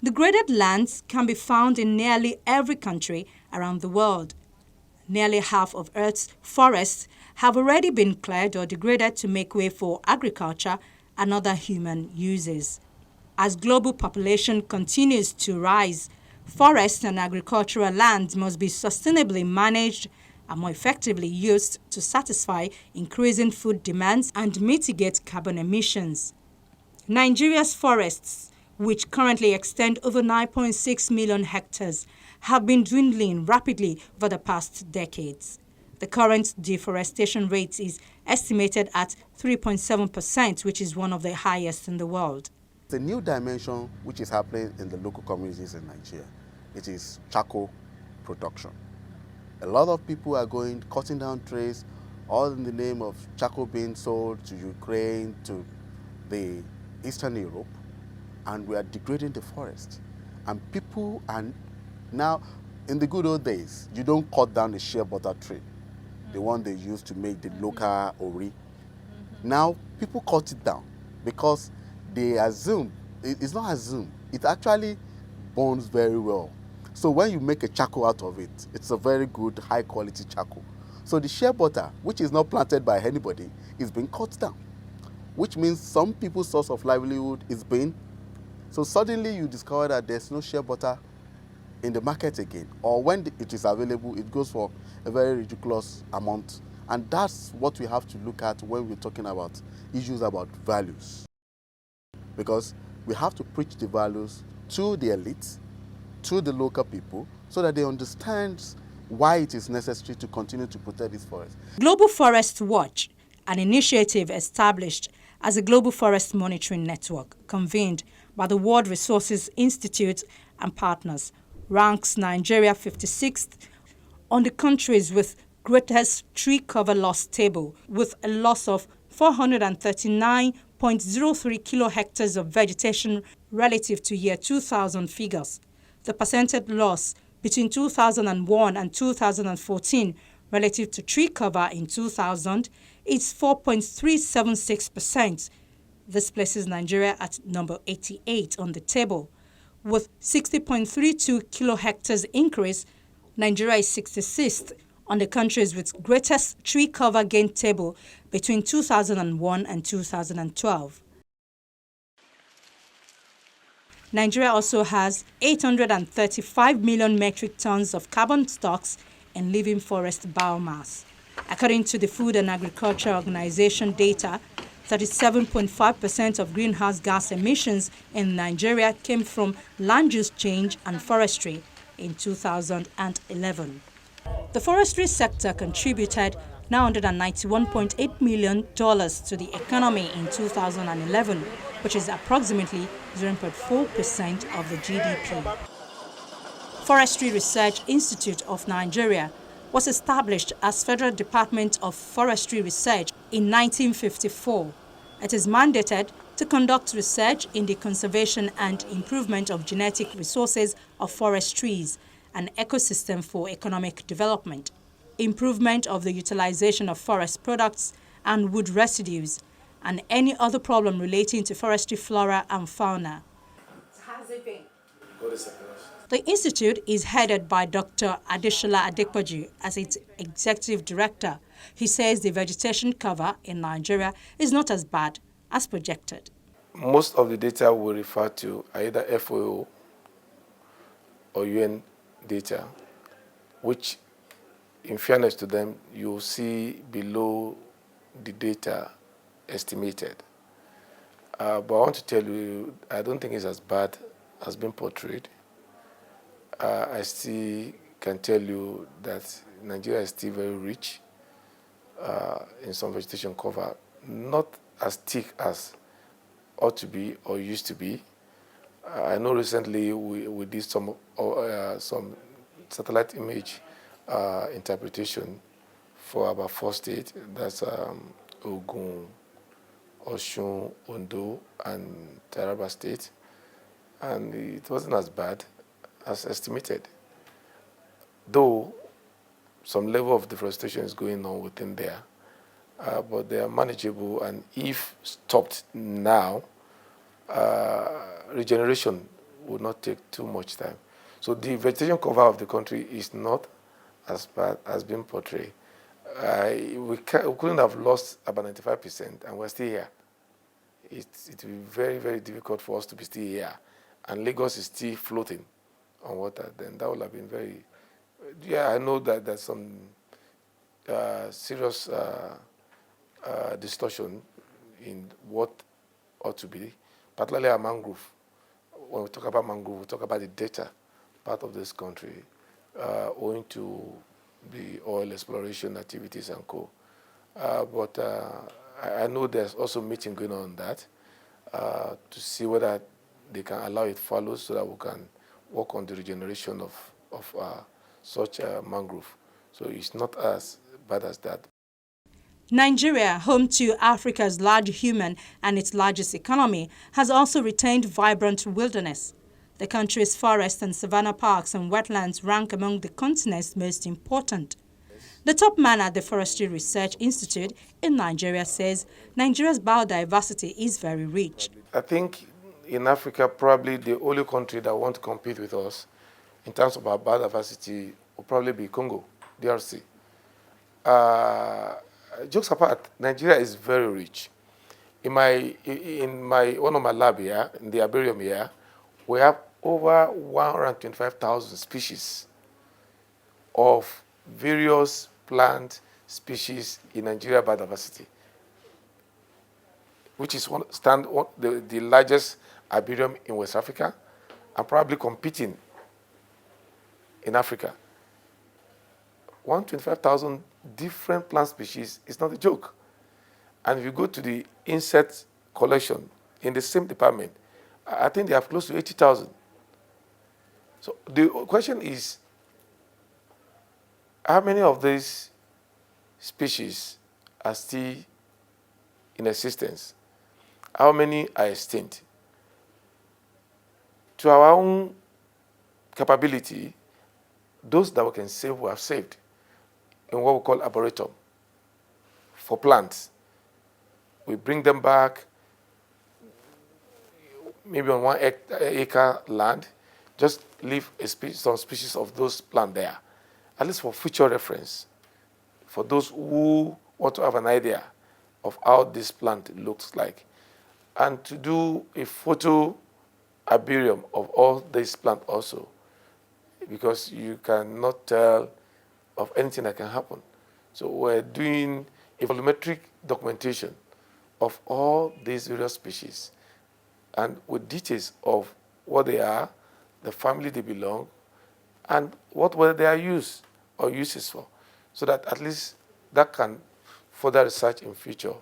Degraded lands can be found in nearly every country around the world. Nearly half of Earth's forests have already been cleared or degraded to make way for agriculture and other human uses. As global population continues to rise, forests and agricultural lands must be sustainably managed and more effectively used to satisfy increasing food demands and mitigate carbon emissions. Nigeria's forests, which currently extend over 9.6 million hectares, have been dwindling rapidly over the past decades. The current deforestation rate is estimated at 3.7%, which is one of the highest in the world. The new dimension which is happening in the local communities in Nigeria, it is charcoal production. A lot of people are cutting down trees, all in the name of charcoal being sold to Ukraine, to the Eastern Europe, and we are degrading the forest. And people are now, in the good old days, you don't cut down a shea butter tree, the one they used to make the local ori. Now people cut it down because they assume, it's not assumed, it actually burns very well. So when you make a charcoal out of it, it's a very good, high quality charcoal. So the shea butter, which is not planted by anybody, is being cut down, which means some people's source of livelihood is being. So suddenly you discover that there's no shea butter in the market again, or when it is available, it goes for a very ridiculous amount. And that's what we have to look at when we're talking about issues about values. Because we have to preach the values to the elites, to the local people, so that they understand why it is necessary to continue to protect this forest. Global Forest Watch, an initiative established as a global forest monitoring network convened by the World Resources Institute and partners, ranks Nigeria 56th on the countries with greatest tree cover loss table, with a loss of 439.03 kilohectares of vegetation relative to year 2000 figures. The percentage loss between 2001 and 2014 relative to tree cover in 2000 is 4.376%. This places Nigeria at number 88 on the table. With 60.32 kilohectares increase, Nigeria is 66th on the countries with greatest tree cover gain table between 2001 and 2012. Nigeria also has 835 million metric tons of carbon stocks in living forest biomass. According to the Food and Agriculture Organization data, 37.5% of greenhouse gas emissions in Nigeria came from land use change and forestry in 2011. The forestry sector contributed $991.8 million to the economy in 2011, which is approximately 0.4% of the GDP. Forestry Research Institute of Nigeria was established as Federal Department of Forestry Research in 1954. It is mandated to conduct research in the conservation and improvement of genetic resources of forest trees, an ecosystem for economic development, improvement of the utilization of forest products and wood residues, and any other problem relating to forestry flora and fauna. How's it been? The institute is headed by Dr. Adeshola Adepoju as its executive director. He says the vegetation cover in Nigeria is not as bad as projected. Most of the data we refer to are either FAO or UN data, which, in fairness to them, you'll see below the data estimated. But I want to tell you, I don't think it's as bad as been portrayed. I still can tell you that Nigeria is still very rich in some vegetation cover, not as thick as ought to be or used to be. I know recently we did some satellite image interpretation for about 4 states. That's Ogun, Osun, Ondo, and Taraba State. And it wasn't as bad as estimated, though some level of deforestation is going on within there, but they are manageable, and if stopped now, regeneration would not take too much time. So the vegetation cover of the country is not as bad as being portrayed. We couldn't have lost about 95%, and we're still here. It will be very, very difficult for us to be still here. And Lagos is still floating on water. Then that would have been very, yeah, I know that there's some serious distortion in what ought to be, particularly a mangrove. When we talk about mangrove, we talk about the data part of this country owing to the oil exploration activities and co. But I know there's also meeting going on that to see whether they can allow it follow so that we can work on the regeneration of such mangrove. So it's not as bad as that. Nigeria, home to Africa's large human and its largest economy, has also retained vibrant wilderness. The country's forests and savanna parks and wetlands rank among the continent's most important. The top man at the Forestry Research Institute in Nigeria says Nigeria's biodiversity is very rich. I think in Africa, probably the only country that won't compete with us in terms of our biodiversity will probably be Congo, DRC. Jokes apart, Nigeria is very rich. In one of my lab here, in the herbarium here, we have over 125,000 species of various plant species in Nigeria biodiversity, which is the largest herbarium in West Africa and probably competing in Africa. 125,000 different plant species is not a joke. And if you go to the insect collection in the same department, I think they have close to 80,000. So the question is, how many of these species are still in existence? How many are extinct? To our own capability, those that we can save, we have saved in what we call arboretum for plants. We bring them back, maybe on 1 acre land, just leave some species of those plants there, at least for future reference, for those who want to have an idea of how this plant looks like. And to do a photo herbarium of all these plants also, because you cannot tell of anything that can happen. So we're doing a volumetric documentation of all these various species and with details of what they are, the family they belong, and what were their use or uses for, so that at least that can further research in future.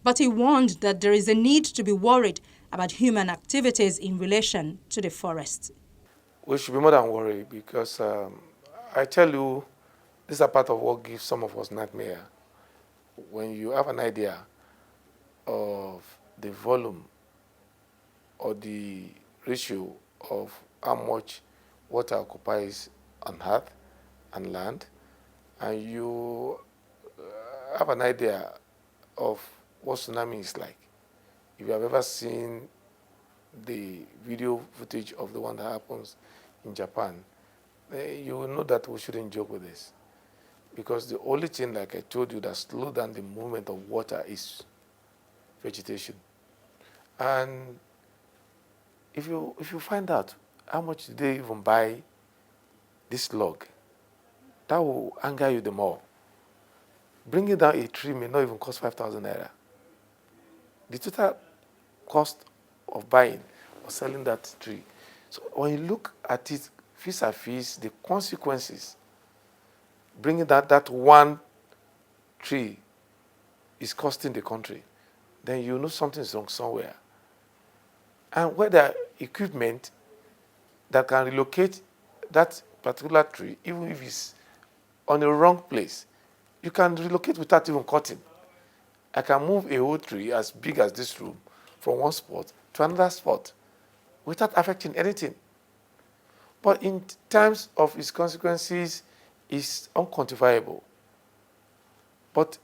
But he warned that there is a need to be worried about human activities in relation to the forest. We should be more than worried because I tell you, this is a part of what gives some of us nightmare. When you have an idea of the volume or the ratio of how much water occupies on earth and land, and you have an idea of what tsunami is like. If you have ever seen the video footage of the one that happens in Japan, you will know that we shouldn't joke with this. Because the only thing, like I told you, that slows down the movement of water is vegetation. And if you find out how much do they even buy this log, that will anger you the more. Bringing down a tree may not even cost 5,000 naira. The total cost of buying or selling that tree. So when you look at it vis-a-vis the consequences, bringing that one tree is costing the country, then you know something is wrong somewhere. And where there are equipment that can relocate that particular tree, even if it's on the wrong place, you can relocate without even cutting. I can move a whole tree as big as this room from one spot to another spot without affecting anything. But in terms of its consequences, it's unquantifiable. But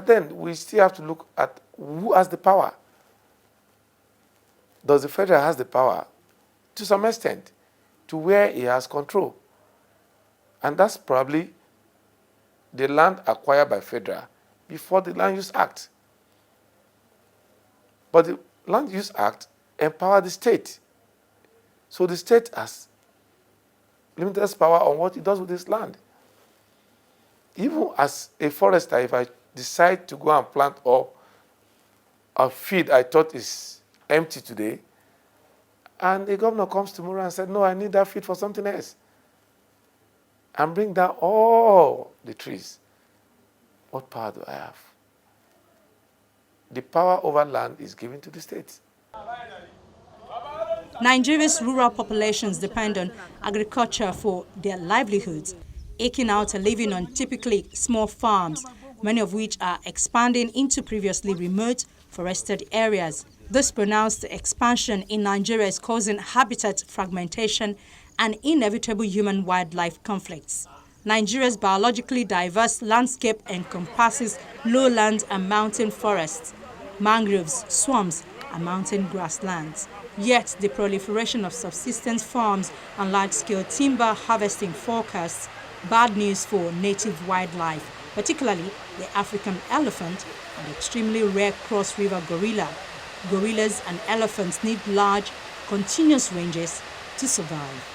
then we still have to look at who has the power. Does the federal has the power to some extent to where he has control. And that's probably the land acquired by federal before the Land Use Act. But the Land Use Act empowered the state. So the state has limited power on what it does with this land. Even as a forester, if I decide to go and plant up a field I thought is empty today, and the governor comes tomorrow and said, no, I need that field for something else, and bring down all the trees, what power do I have? The power over land is given to the state. Nigeria's rural populations depend on agriculture for their livelihoods, eking out a living on typically small farms, many of which are expanding into previously remote forested areas. This pronounced expansion in Nigeria is causing habitat fragmentation and inevitable human-wildlife conflicts. Nigeria's biologically diverse landscape encompasses lowlands and mountain forests, mangroves, swamps, and mountain grasslands. Yet, the proliferation of subsistence farms and large-scale timber harvesting forecasts bad news for native wildlife, particularly the African elephant and the extremely rare cross-river gorilla. Gorillas and elephants need large, continuous ranges to survive.